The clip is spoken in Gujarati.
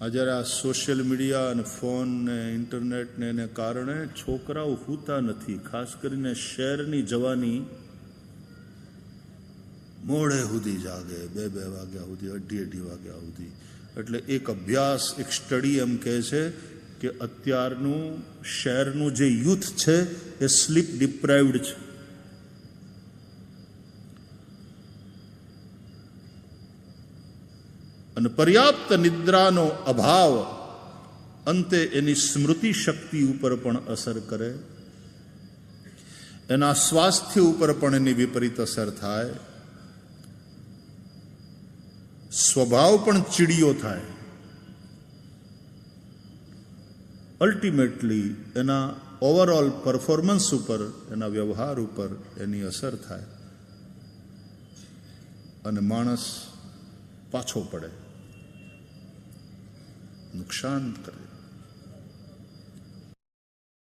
આ જ્યારે આ સોશિયલ મીડિયા અને ફોન ને ઇન્ટરનેટને એને કારણે છોકરાઓ સૂતા નથી, ખાસ કરીને શહેરની જવાની મોડે સુધી જાગે, 2 વાગ્યા સુધી, 2:30 વાગ્યા સુધી. એટલે એક અભ્યાસ, એક સ્ટડી એમ કહે છે કે અત્યારનું શહેરનું જે યુથ છે એ સ્લીપ ડિપ્રાઇવ્ડ છે. અને પર્યાપ્ત નિદ્રાનો અભાવ અંતે એની સ્મૃતિ શક્તિ ઉપર પણ અસર કરે, એના સ્વાસ્થ્ય ઉપર પણ એની વિપરીત અસર થાય, સ્વભાવ પણ ચીડિયો થાય, અલ્ટિમેટલી એના ઓવરઓલ પરફોર્મન્સ ઉપર, એના વ્યવહાર ઉપર એની અસર થાય અને માણસ પાછો પડે, નુકસાન કરે.